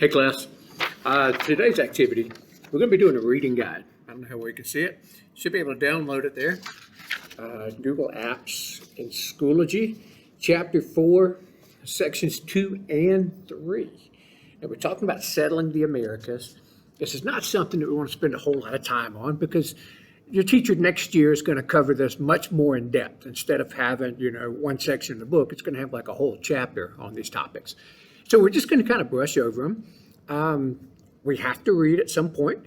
Hey class, today's activity, we're going to be doing a reading guide. I don't know how well you can see it. Should be able to download it there. Google Apps in Schoology, Chapter 4, Sections 2 and 3. And we're talking about settling the Americas. This is not something that we want to spend a whole lot of time on because your teacher next year is going to cover this much more in depth. Instead of having, one section of the book, it's going to have like a whole chapter on these topics. So we're just going to kind of brush over them. We have to read at some point.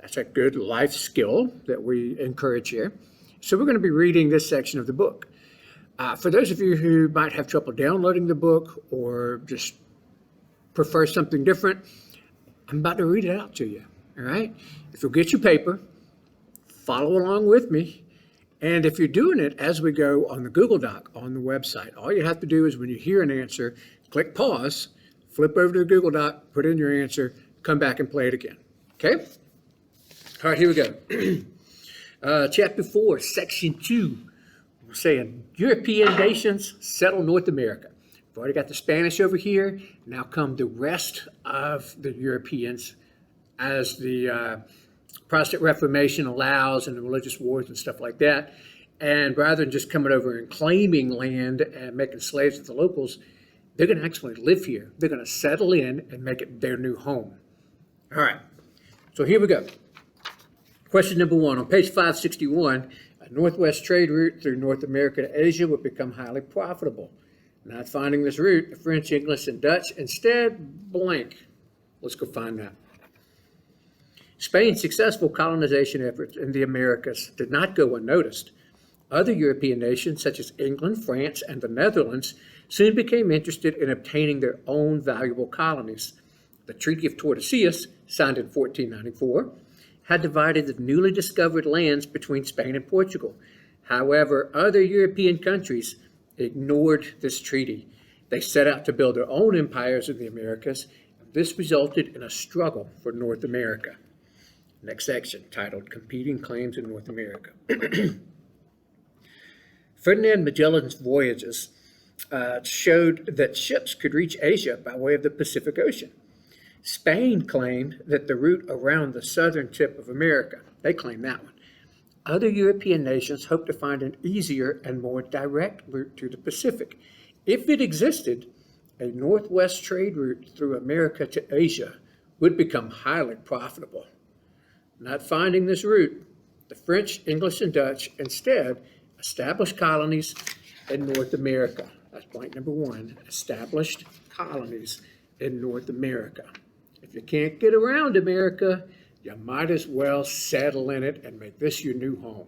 That's a good life skill that we encourage here. So we're going to be reading this section of the book. For those of you who might have trouble downloading the book or just prefer something different, I'm about to read it out to you, all right? If you'll get your paper, follow along with me. And if you're doing it as we go on the Google Doc on the website, all you have to do is when you hear an answer, click pause, flip over to the Google Doc, put in your answer, come back and play it again, okay? All right, here we go. Chapter 4, Section 2, we're saying European nations settle North America. We've already got the Spanish over here. Now come the rest of the Europeans as the Protestant Reformation allows and the religious wars and stuff like that. And rather than just coming over and claiming land and making slaves of the locals, they're going to actually live here. They're going to settle in and make it their new home. All right, so here we go. Question number 1. On page 561, a northwest trade route through North America to Asia would become highly profitable. Not finding this route, the French, English, and Dutch instead blank. Let's go find that. Spain's successful colonization efforts in the Americas did not go unnoticed. Other European nations, such as England, France, and the Netherlands, soon became interested in obtaining their own valuable colonies. The Treaty of Tordesillas, signed in 1494, had divided the newly discovered lands between Spain and Portugal. However, other European countries ignored this treaty. They set out to build their own empires in the Americas. This resulted in a struggle for North America. Next section, titled Competing Claims in North America. Ferdinand Magellan's voyages showed that ships could reach Asia by way of the Pacific Ocean. Spain claimed that the route around the southern tip of America, they claimed that one. Other European nations hoped to find an easier and more direct route to the Pacific. If it existed, a northwest trade route through America to Asia would become highly profitable. Not finding this route, the French, English, and Dutch instead established colonies in North America. That's point number 1, established colonies in North America. If you can't get around America, you might as well settle in it and make this your new home.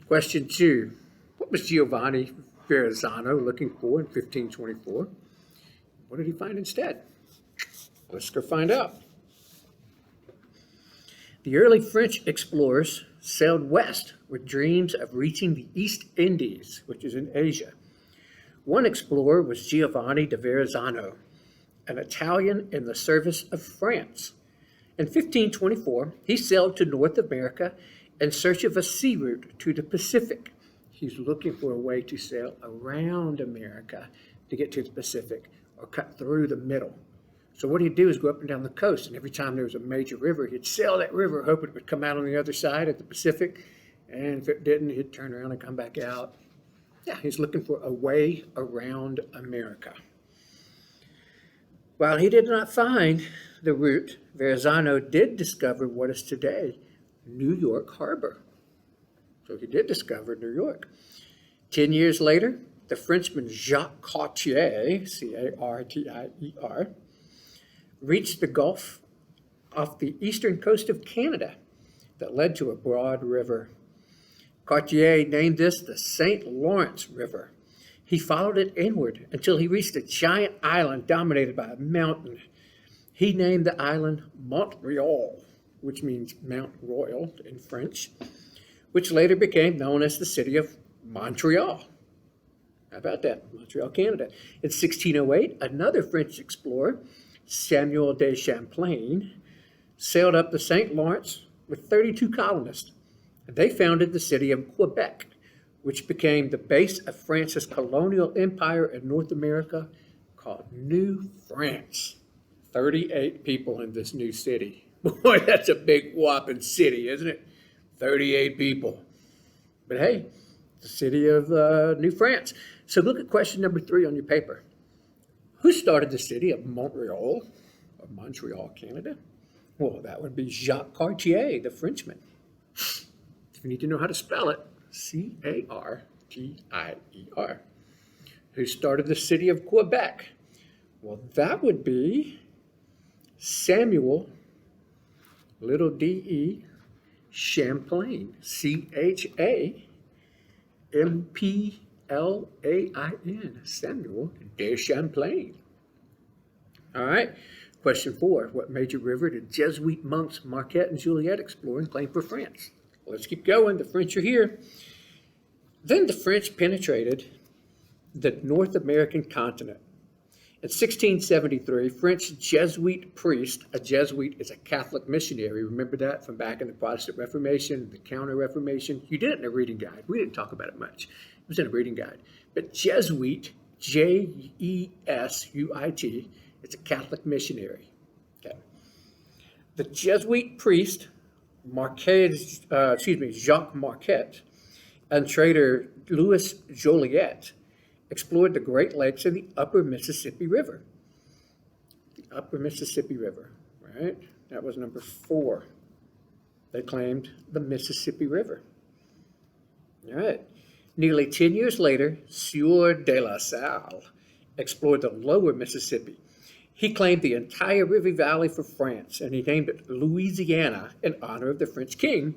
Question 2, what was Giovanni Verrazzano looking for in 1524? What did he find instead? Let's go find out. The early French explorers sailed west with dreams of reaching the East Indies, which is in Asia. One explorer was Giovanni de Verrazzano, an Italian in the service of France. In 1524, he sailed to North America in search of a sea route to the Pacific. He's looking for a way to sail around America to get to the Pacific or cut through the middle. So what he'd do is go up and down the coast, and every time there was a major river, he'd sail that river, hoping it would come out on the other side of the Pacific, and if it didn't, he'd turn around and come back out. Yeah, he's looking for a way around America. While he did not find the route, Verrazzano did discover what is today New York Harbor. So he did discover New York. 10 years later, the Frenchman Jacques Cartier, C-A-R-T-I-E-R, reached the Gulf off the eastern coast of Canada that led to a broad river. Cartier named this the St. Lawrence River. He followed it inward until he reached a giant island dominated by a mountain. He named the island Montreal, which means Mount Royal in French, which later became known as the city of Montreal. How about that? Montreal, Canada. In 1608, another French explorer, Samuel de Champlain, sailed up the St. Lawrence with 32 colonists, and they founded the city of Quebec, which became the base of France's colonial empire in North America called New France. 38 people in this new city. Boy, that's a big whopping city, isn't it? 38 people. But hey, the city of New France. So look at question number 3 on your paper. Who started the city of Montreal, Canada? Well, that would be Jacques Cartier, the Frenchman. You need to know how to spell it. Cartier. Who started the city of Quebec? Well, that would be Samuel, little d-e, Champlain. Champlain. Samuel de Champlain. All right. Question 4. What major river did Jesuit monks Marquette and Joliet explore and claim for France? Well, let's keep going. The French are here. Then the French penetrated the North American continent. In 1673, French Jesuit priest, a Jesuit is a Catholic missionary. Remember that from back in the Protestant Reformation, the Counter-Reformation? You did it in a reading guide. We didn't talk about it much. It was in a reading guide. But Jesuit, Jesuit, it's a Catholic missionary. Okay. The Jesuit priest, Jacques Marquette, and trader Louis Joliet explored the Great Lakes and the upper Mississippi River. The upper Mississippi River, right? That was number 4. They claimed the Mississippi River. All right. Nearly 10 years later, Sieur de la Salle explored the lower Mississippi. He claimed the entire river valley for France, and he named it Louisiana in honor of the French king,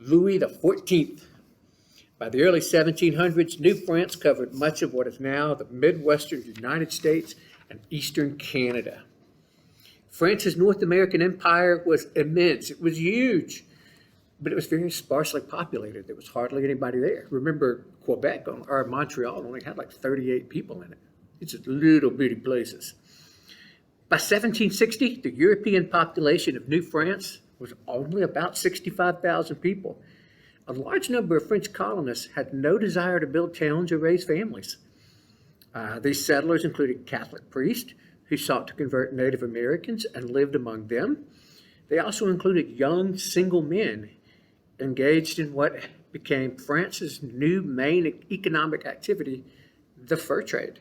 Louis XIV. By the early 1700s, New France covered much of what is now the Midwestern United States and Eastern Canada. France's North American empire was immense. It was huge, but it was very sparsely populated. There was hardly anybody there. Remember, Quebec or Montreal only had like 38 people in it. It's just little bitty places. By 1760, the European population of New France was only about 65,000 people. A large number of French colonists had no desire to build towns or raise families. These settlers included Catholic priests who sought to convert Native Americans and lived among them. They also included young single men engaged in what became France's new main economic activity, the fur trade.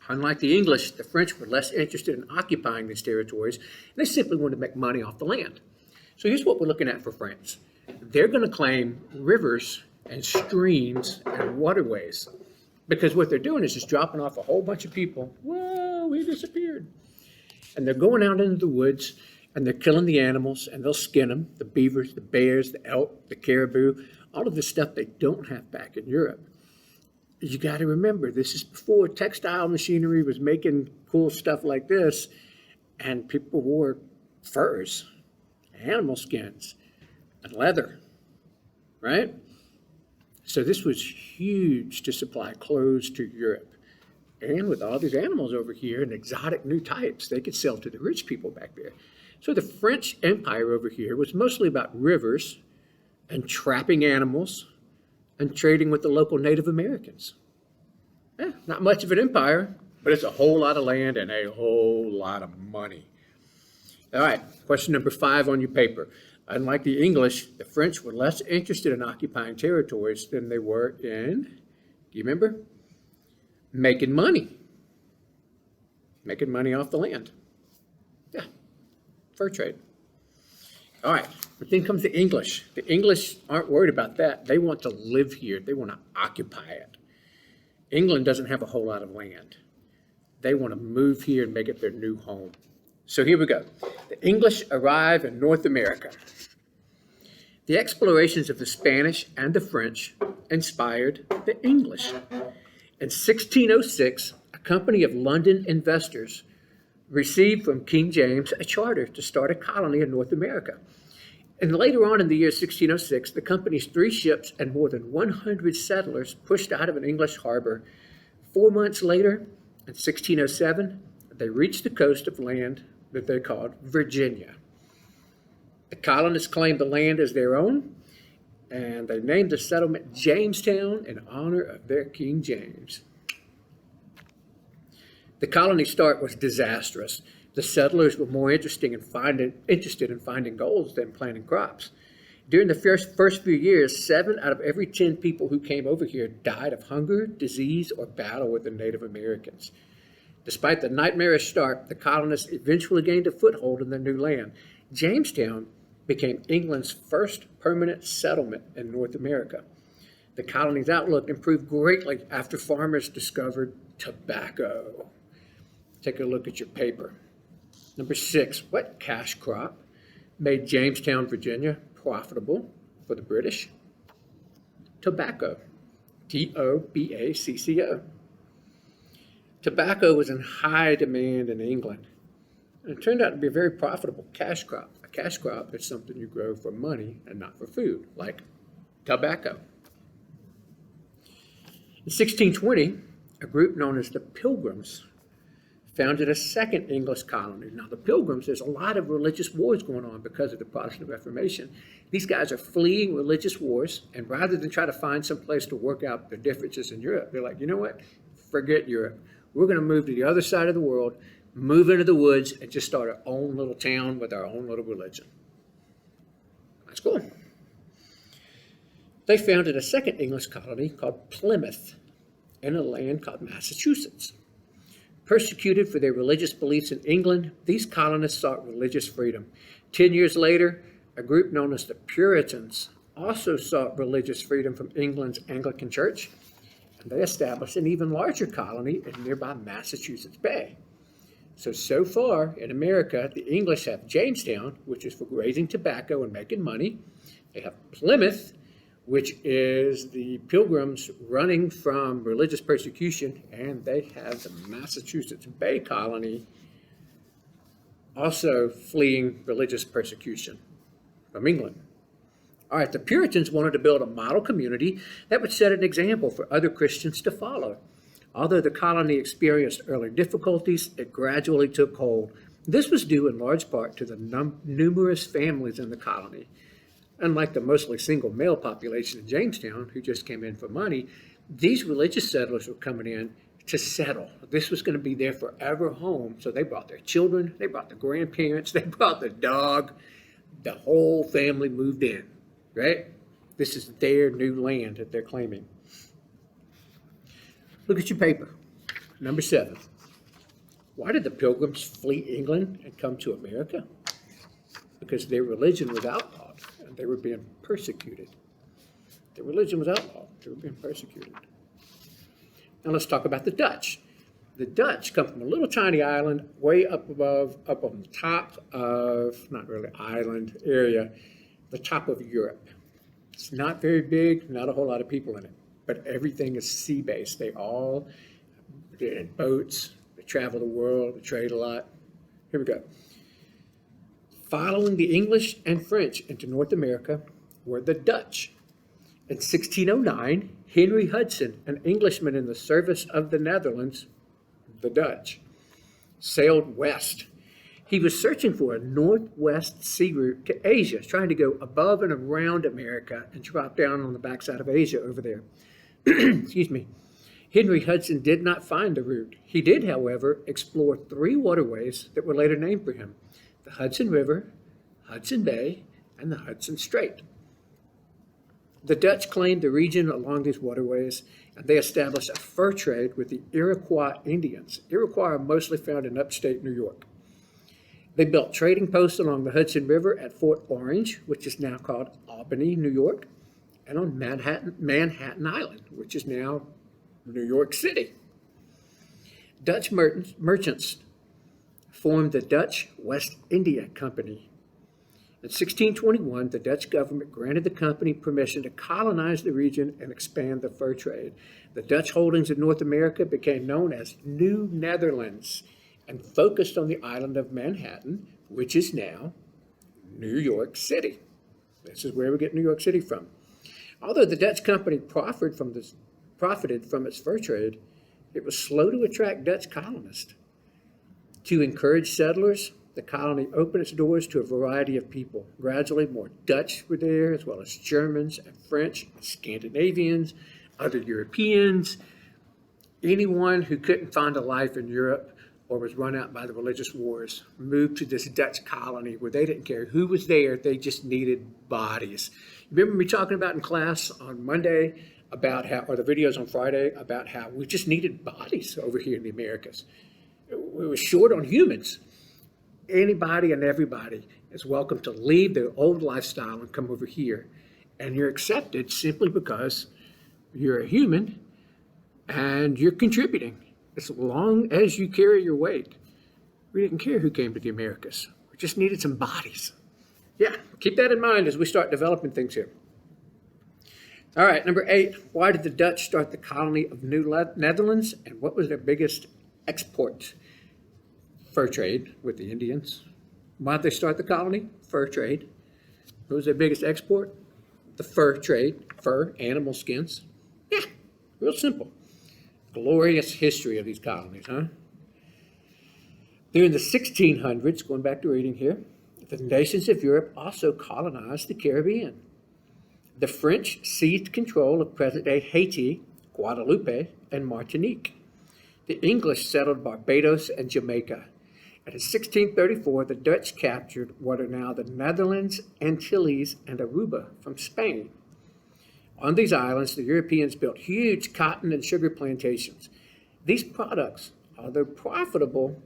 Unlike the English, the French were less interested in occupying these territories. They simply wanted to make money off the land. So here's what we're looking at for France. They're going to claim rivers and streams and waterways because what they're doing is just dropping off a whole bunch of people. Whoa, we disappeared. And they're going out into the woods and they're killing the animals and they'll skin them, the beavers, the bears, the elk, the caribou, all of the stuff they don't have back in Europe. You got to remember, this is before textile machinery was making cool stuff like this, and people wore furs, animal skins, and leather, right? So this was huge to supply clothes to Europe. And with all these animals over here and exotic new types, they could sell to the rich people back there. So the French Empire over here was mostly about rivers and trapping animals and trading with the local Native Americans. Not much of an empire, but it's a whole lot of land and a whole lot of money. All right, question number 5 on your paper. Unlike the English, the French were less interested in occupying territories than they were in, do you remember? Making money. Making money off the land. Yeah, fur trade. All right, but then comes the English. The English aren't worried about that. They want to live here. They want to occupy it. England doesn't have a whole lot of land. They want to move here and make it their new home. So here we go. The English arrive in North America. The explorations of the Spanish and the French inspired the English. In 1606, a company of London investors received from King James a charter to start a colony in North America. And later on in the year 1606, the company's 3 ships and more than 100 settlers pushed out of an English harbor. 4 months later, in 1607, they reached the coast of land that they called Virginia. The colonists claimed the land as their own, and they named the settlement Jamestown in honor of their King James. The colony's start was disastrous. The settlers were more interested in finding gold than planting crops. During the first few years, 7 out of every 10 people who came over here died of hunger, disease, or battle with the Native Americans. Despite the nightmarish start, the colonists eventually gained a foothold in their new land. Jamestown became England's first permanent settlement in North America. The colony's outlook improved greatly after farmers discovered tobacco. Take a look at your paper. Number 6, what cash crop made Jamestown, Virginia profitable for the British? Tobacco. Tobacco. Tobacco was in high demand in England, and it turned out to be a very profitable cash crop. A cash crop is something you grow for money and not for food, like tobacco. In 1620, a group known as the Pilgrims founded a second English colony. Now, the Pilgrims, there's a lot of religious wars going on because of the Protestant Reformation. These guys are fleeing religious wars, and rather than try to find some place to work out their differences in Europe, they're like, you know what? Forget Europe. We're going to move to the other side of the world, move into the woods, and just start our own little town with our own little religion. That's cool. They founded a second English colony called Plymouth in a land called Massachusetts. Persecuted for their religious beliefs in England, these colonists sought religious freedom. 10 years later, a group known as the Puritans also sought religious freedom from England's Anglican Church, and they established an even larger colony in nearby Massachusetts Bay. So far in America, the English have Jamestown, which is for raising tobacco and making money. They have Plymouth, which is the Pilgrims running from religious persecution, and they have the Massachusetts Bay Colony also fleeing religious persecution from England. All right, the Puritans wanted to build a model community that would set an example for other Christians to follow. Although the colony experienced early difficulties, it gradually took hold. This was due in large part to the numerous families in the colony. Unlike the mostly single male population in Jamestown, who just came in for money, these religious settlers were coming in to settle. This was going to be their forever home, so they brought their children, they brought the grandparents, they brought the dog. The whole family moved in, right? This is their new land that they're claiming. Look at your paper. Number 7. Why did the Pilgrims flee England and come to America? Because their religion was outlawed and they were being persecuted. Their religion was outlawed. They were being persecuted. Now let's talk about the Dutch. The Dutch come from a little tiny island way up on the top of, not really island area, the top of Europe. It's not very big, not a whole lot of people in it, but everything is sea-based. They're in boats, they travel the world, they trade a lot. Here we go. Following the English and French into North America were the Dutch. In 1609, Henry Hudson, an Englishman in the service of the Netherlands, the Dutch, sailed west. He was searching for a northwest sea route to Asia, trying to go above and around America and drop down on the backside of Asia over there. Excuse me. Henry Hudson did not find the route. He did, however, explore 3 waterways that were later named for him: the Hudson River, Hudson Bay, and the Hudson Strait. The Dutch claimed the region along these waterways, and they established a fur trade with the Iroquois Indians. Iroquois are mostly found in upstate New York. They built trading posts along the Hudson River at Fort Orange, which is now called Albany, New York, and on Manhattan Island, which is now New York City. Dutch merchants formed the Dutch West India Company. In 1621, the Dutch government granted the company permission to colonize the region and expand the fur trade. The Dutch holdings in North America became known as New Netherlands and focused on the island of Manhattan, which is now New York City. This is where we get New York City from. Although the Dutch company profited from its fur trade, it was slow to attract Dutch colonists. To encourage settlers, the colony opened its doors to a variety of people. Gradually, more Dutch were there, as well as Germans and French, Scandinavians, other Europeans. Anyone who couldn't find a life in Europe or was run out by the religious wars, moved to this Dutch colony where they didn't care who was there, they just needed bodies. You remember me talking about in class on Monday about how, or the videos on Friday, about how we just needed bodies over here in the Americas. We were short on humans. Anybody and everybody is welcome to leave their old lifestyle and come over here. And you're accepted simply because you're a human and you're contributing. As long as you carry your weight. We didn't care who came to the Americas. We just needed some bodies. Yeah, keep that in mind as we start developing things here. All right, number 8. Why did the Dutch start the colony of New Netherlands, and what was their biggest export? Fur trade with the Indians. Why did they start the colony? Fur trade. What was their biggest export? The fur trade. Fur, animal skins. Yeah, real simple. Glorious history of these colonies, huh? During the 1600s, going back to reading here, the nations of Europe also colonized the Caribbean. The French seized control of present-day Haiti, Guadeloupe, and Martinique. The English settled Barbados and Jamaica. And in 1634, the Dutch captured what are now the Netherlands, Antilles, and Aruba from Spain. On these islands, the Europeans built huge cotton and sugar plantations. These products, although profitable,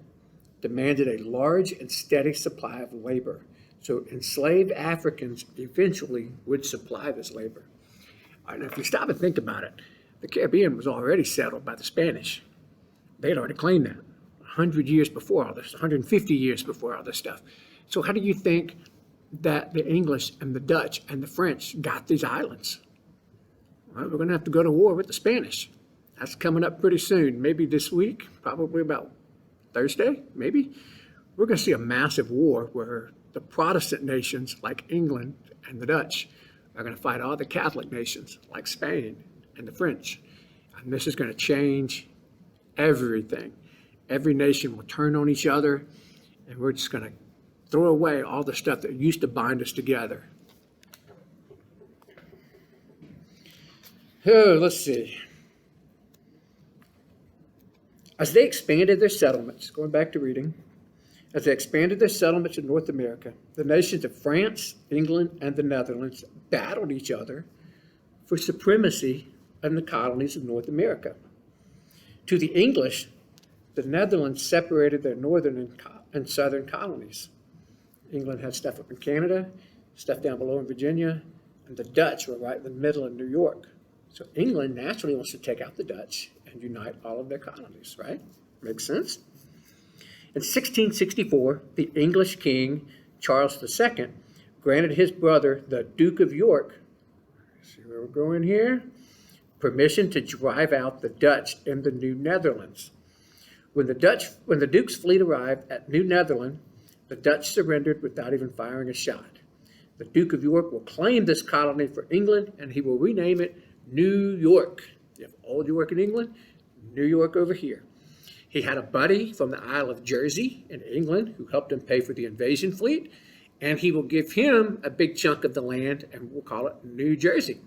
demanded a large and steady supply of labor. So enslaved Africans eventually would supply this labor. All right, now, if you stop and think about it, the Caribbean was already settled by the Spanish. They had already claimed that 100 years before all this, 150 years before all this stuff. So how do you think that the English and the Dutch and the French got these islands? Well, we're going to have to go to war with the Spanish. That's coming up pretty soon, maybe this week, probably about Thursday, maybe. We're going to see a massive war where the Protestant nations like England and the Dutch are going to fight all the Catholic nations like Spain and the French. And this is going to change everything. Every nation will turn on each other, and we're just going to throw away all the stuff that used to bind us together. Oh, let's see. As they expanded their settlements, going back to reading, as they expanded their settlements in North America, the nations of France, England, and the Netherlands battled each other for supremacy in the colonies of North America. To the English, the Netherlands separated their northern and southern colonies. England had stuff up in Canada, stuff down below in Virginia, and the Dutch were right in the middle in New York. So England naturally wants to take out the Dutch and unite all of their colonies, right? Makes sense? In 1664, the English king, Charles II, granted his brother, the Duke of York, see where we're going here, permission to drive out the Dutch in the New Netherlands. When the Duke's fleet arrived at New Netherland, the Dutch surrendered without even firing a shot. The Duke of York will claim this colony for England, and he will rename it New York. You have Old York in England, New York over here. He had a buddy from the Isle of Jersey in England who helped him pay for the invasion fleet, and he will give him a big chunk of the land, and we'll call it New Jersey.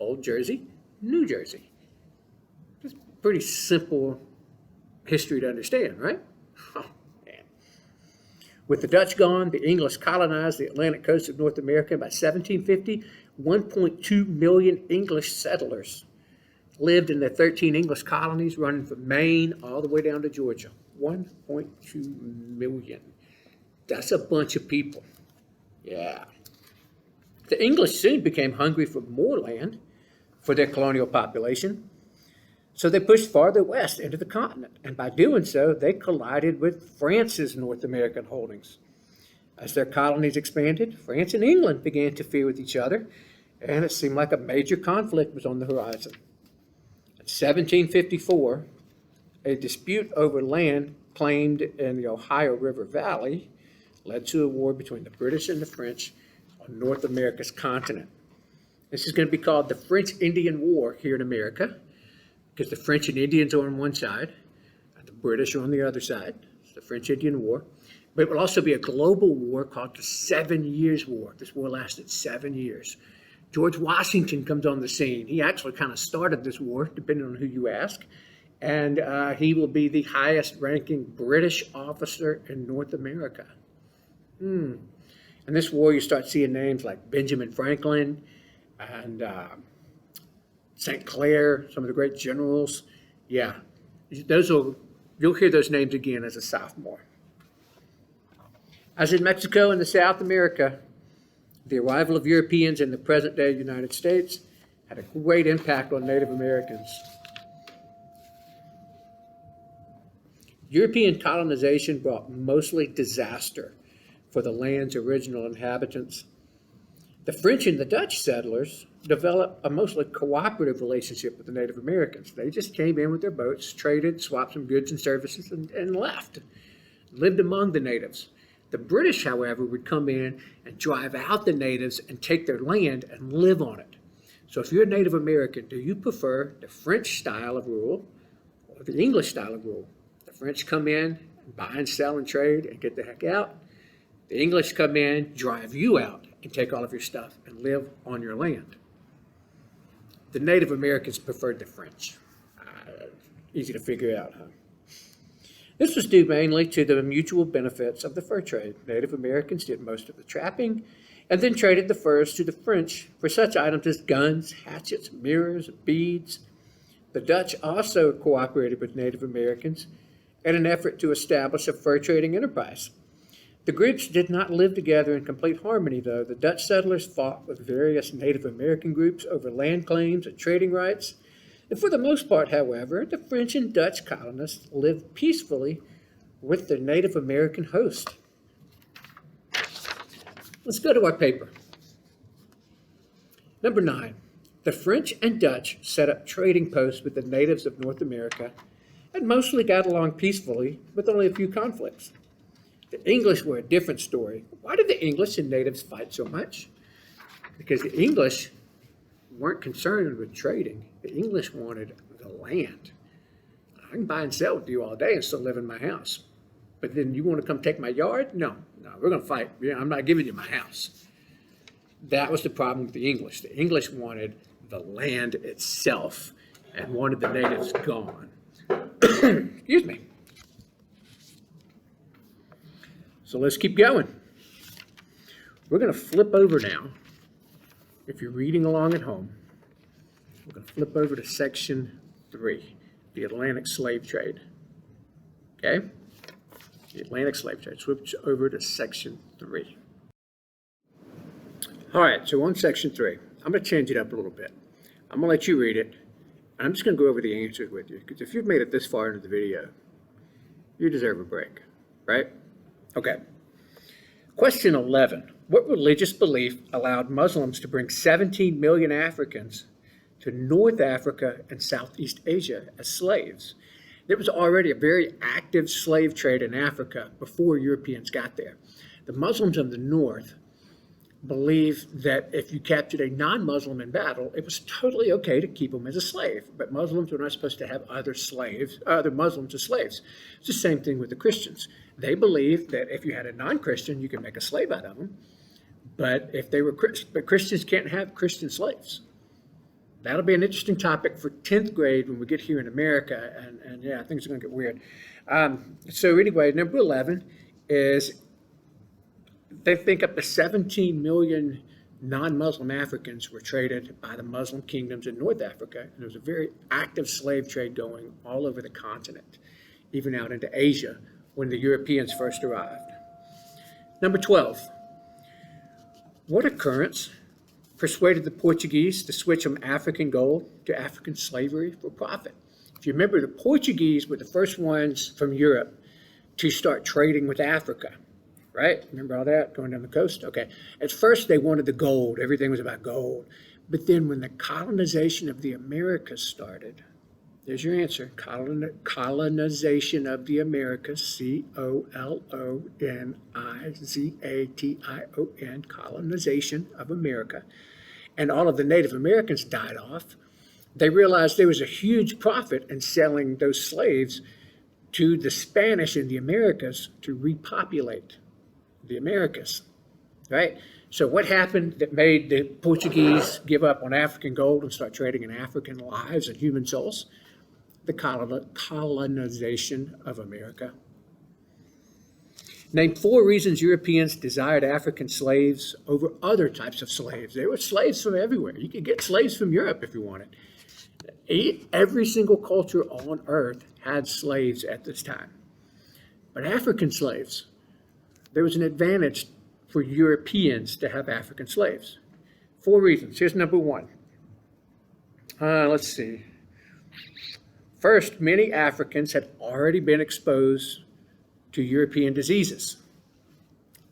Old Jersey, New Jersey. Just pretty simple history to understand, right? Oh, man. With the Dutch gone, the English colonized the Atlantic coast of North America. By 1750, 1.2 million English settlers lived in the 13 English colonies running from Maine all the way down to Georgia. 1.2 million. That's a bunch of people. Yeah. The English soon became hungry for more land for their colonial population, so they pushed farther west into the continent, and by doing so, they collided with France's North American holdings. As their colonies expanded, France and England began to fear with each other, and it seemed like a major conflict was on the horizon. In 1754, a dispute over land claimed in the Ohio River Valley led to a war between the British and the French on North America's continent. This is going to be called the French-Indian War here in America, because the French and Indians are on one side, and the British are on the other side. It's the French-Indian War. But it will also be a global war called the 7 Years' War. This war lasted 7 years. George Washington comes on the scene. He actually kind of started this war, depending on who you ask. and he will be the highest ranking British officer in North America. In this war, you start seeing names like Benjamin Franklin and St. Clair, some of the great generals. Yeah, you'll hear those names again as a sophomore. As in Mexico and the South America, the arrival of Europeans in the present-day United States had a great impact on Native Americans. European colonization brought mostly disaster for the land's original inhabitants. The French and the Dutch settlers developed a mostly cooperative relationship with the Native Americans. They just came in with their boats, traded, swapped some goods and services, and left, lived among the natives. The British, however, would come in and drive out the natives and take their land and live on it. So if you're a Native American, do you prefer the French style of rule or the English style of rule? The French come in, buy and sell and trade and get the heck out. The English come in, drive you out and take all of your stuff and live on your land. The Native Americans preferred the French. Easy to figure out, huh? This was due mainly to the mutual benefits of the fur trade. Native Americans did most of the trapping and then traded the furs to the French for such items as guns, hatchets, mirrors, beads. The Dutch also cooperated with Native Americans in an effort to establish a fur trading enterprise. The groups did not live together in complete harmony, though. The Dutch settlers fought with various Native American groups over land claims and trading rights. And for the most part, however, the French and Dutch colonists lived peacefully with their Native American host. Let's go to our paper. Number 9, the French and Dutch set up trading posts with the natives of North America and mostly got along peacefully with only a few conflicts. The English were a different story. Why did the English and natives fight so much? Because the English weren't concerned with trading. The English wanted the land. I can buy and sell with you all day and still live in my house. But then you want to come take my yard? No, we're going to fight. I'm not giving you my house. That was the problem with the English. The English wanted the land itself and wanted the natives gone. Excuse me. So let's keep going. We're going to flip over now. If you're reading along at home, we're going to flip over to section 3, the Atlantic slave trade. Okay? The Atlantic slave trade. Switch over to section 3. All right, so on section 3, I'm going to change it up a little bit. I'm going to let you read it. I'm just going to go over the answers with you, because if you've made it this far into the video, you deserve a break, right? Okay. Question 11. What religious belief allowed Muslims to bring 17 million Africans to North Africa and Southeast Asia as slaves? There was already a very active slave trade in Africa before Europeans got there. The Muslims of the North believed that if you captured a non-Muslim in battle, it was totally okay to keep him as a slave. But Muslims were not supposed to have other Muslims as slaves. It's the same thing with the Christians. They believed that if you had a non-Christian, you could make a slave out of them. But if they were but Christians can't have Christian slaves. That'll be an interesting topic for 10th grade when we get here in America. And yeah, things are going to get weird. So anyway, number 11 is they think up to 17 million non-Muslim Africans were traded by the Muslim kingdoms in North Africa. And there was a very active slave trade going all over the continent, even out into Asia when the Europeans first arrived. Number 12. What occurrence persuaded the Portuguese to switch from African gold to African slavery for profit? If you remember, the Portuguese were the first ones from Europe to start trading with Africa, right? Remember all that going down the coast? Okay. At first, they wanted the gold. Everything was about gold. But then when the colonization of the Americas started, there's your answer. Colonization of the Americas, C-O-L-O-N-I-Z-A-T-I-O-N, colonization of America. And all of the Native Americans died off. They realized there was a huge profit in selling those slaves to the Spanish in the Americas to repopulate the Americas, right? So what happened that made the Portuguese give up on African gold and start trading in African lives and human souls? the colonization of America? Name 4 reasons Europeans desired African slaves over other types of slaves. There were slaves from everywhere. You could get slaves from Europe if you wanted. Every single culture on earth had slaves at this time. But African slaves, there was an advantage for Europeans to have African slaves. 4 reasons. Here's number 1. Let's see. First, many Africans had already been exposed to European diseases.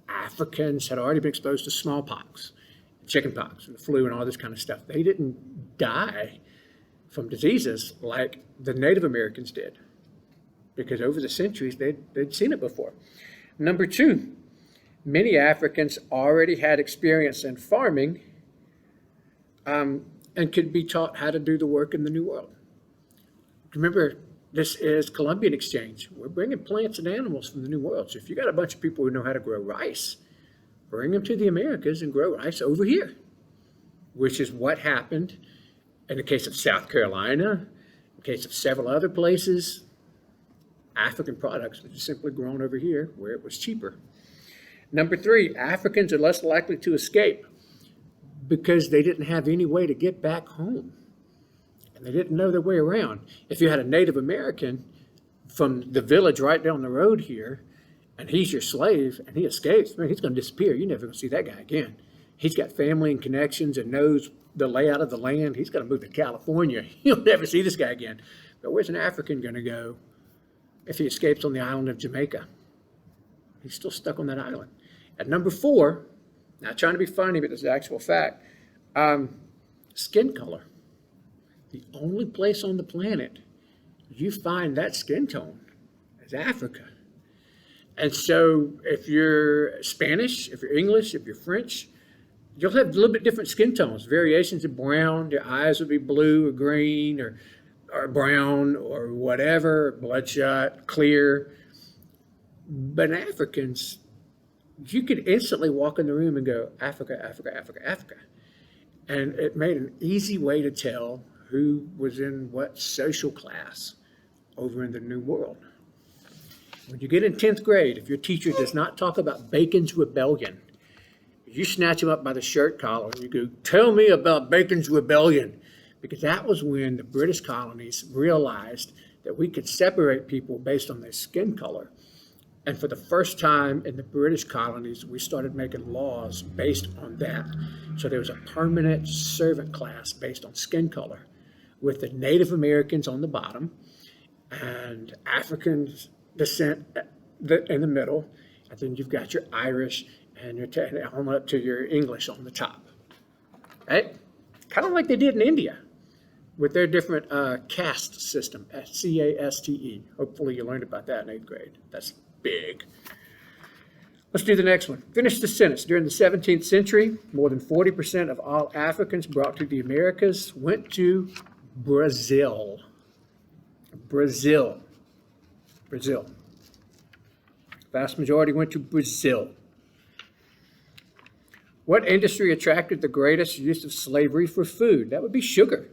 Africans had already been exposed to smallpox, chickenpox, and the flu and all this kind of stuff. They didn't die from diseases like the Native Americans did, because over the centuries they'd seen it before. Number 2, many Africans already had experience in farming and could be taught how to do the work in the New World. Remember, this is Columbian exchange. We're bringing plants and animals from the New World. So if you got a bunch of people who know how to grow rice, bring them to the Americas and grow rice over here, which is what happened in the case of South Carolina, in the case of several other places. African products were just simply grown over here where it was cheaper. Number 3, Africans are less likely to escape because they didn't have any way to get back home. And they didn't know their way around. If you had a Native American from the village right down the road here, and he's your slave, and he escapes, man, he's going to disappear. You're never going to see that guy again. He's got family and connections and knows the layout of the land. He's going to move to California. You'll never see this guy again. But where's an African going to go if he escapes on the island of Jamaica? He's still stuck on that island. At number 4, not trying to be funny, but this is actual fact, skin color. The only place on the planet you find that skin tone is Africa. And so if you're Spanish, if you're English, if you're French, you'll have a little bit different skin tones, variations of brown. Your eyes will be blue or green or brown or whatever, bloodshot, clear. But Africans, you could instantly walk in the room and go, Africa, Africa, Africa, Africa. And it made an easy way to tell who was in what social class over in the New World. When you get in 10th grade, if your teacher does not talk about Bacon's Rebellion, you snatch him up by the shirt collar and you go, tell me about Bacon's Rebellion. Because that was when the British colonies realized that we could separate people based on their skin color. And for the first time in the British colonies, we started making laws based on that. So there was a permanent servant class based on skin color, with the Native Americans on the bottom and African descent in the middle. And then you've got your Irish and your on up to your English on the top. Right? Kind of like they did in India with their different caste system, C-A-S-T-E. Hopefully you learned about that in 8th grade. That's big. Let's do the next one. Finish the sentence. During the 17th century, more than 40% of all Africans brought to the Americas went to Brazil. Brazil. Vast majority went to Brazil. What industry attracted the greatest use of slavery for food? That would be sugar.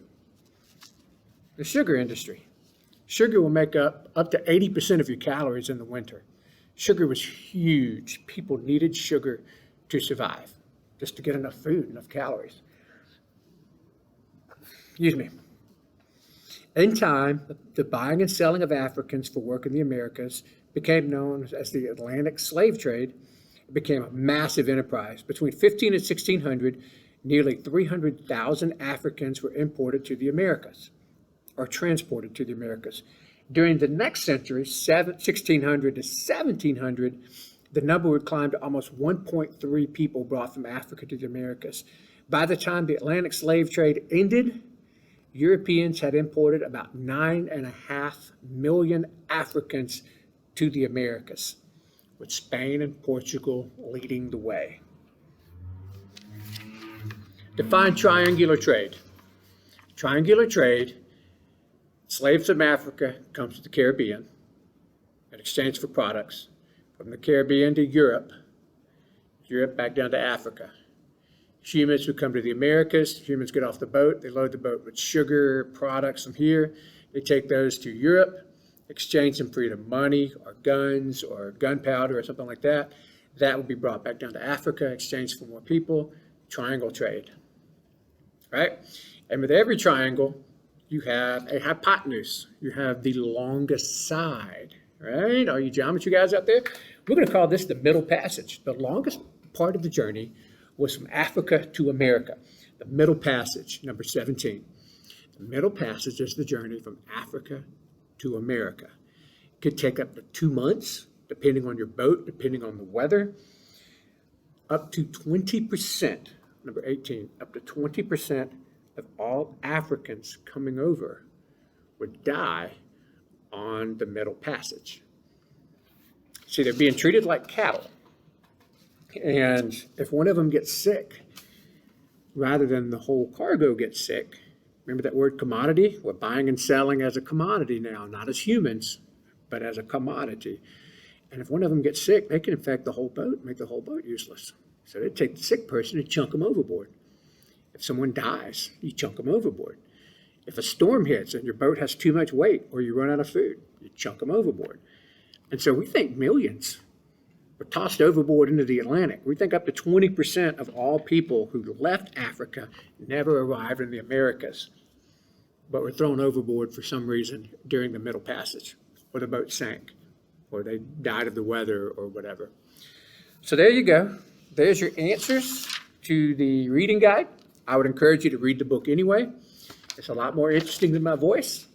The sugar industry. Sugar will make up to 80% of your calories in the winter. Sugar was huge. People needed sugar to survive, just to get enough food, enough calories. Excuse me. In time, the buying and selling of Africans for work in the Americas became known as the Atlantic slave trade. It became a massive enterprise. Between 15 and 1600, nearly 300,000 Africans were imported to the Americas, or transported to the Americas. During the next century, 1600 to 1700, the number would climb to almost 1.3 people brought from Africa to the Americas. By the time the Atlantic slave trade ended, Europeans had imported about 9.5 million Africans to the Americas, with Spain and Portugal leading the way. Define triangular trade. Triangular trade, slaves from Africa comes to the Caribbean in exchange for products. From the Caribbean to Europe, Europe back down to Africa. Humans would come to the Americas. Humans get off the boat. They load the boat with sugar, products from here. They take those to Europe, exchange them for either money or guns or gunpowder or something like that. That would be brought back down to Africa, exchanged for more people, triangle trade, right? And with every triangle, you have a hypotenuse. You have the longest side, right? All you geometry guys out there, we're going to call this the middle passage. The longest part of the journey was from Africa to America. The middle passage, number 17. The middle passage is the journey from Africa to America. It could take up to 2 months, depending on your boat, depending on the weather. Up to 20%, number 18, up to 20% of all Africans coming over would die on the middle passage. See, they're being treated like cattle. And if one of them gets sick, rather than the whole cargo gets sick, remember that word commodity? We're buying and selling as a commodity now, not as humans, but as a commodity. And if one of them gets sick, they can infect the whole boat, make the whole boat useless. So they take the sick person and chunk them overboard. If someone dies, you chunk them overboard. If a storm hits and your boat has too much weight or you run out of food, you chunk them overboard. And so we think millions were tossed overboard into the Atlantic. We think up to 20% of all people who left Africa never arrived in the Americas, but were thrown overboard for some reason during the Middle Passage, or the boat sank, or they died of the weather or whatever. So there you go. There's your answers to the reading guide. I would encourage you to read the book anyway. It's a lot more interesting than my voice.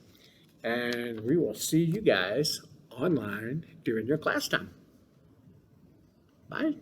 And we will see you guys online during your class time. Bye.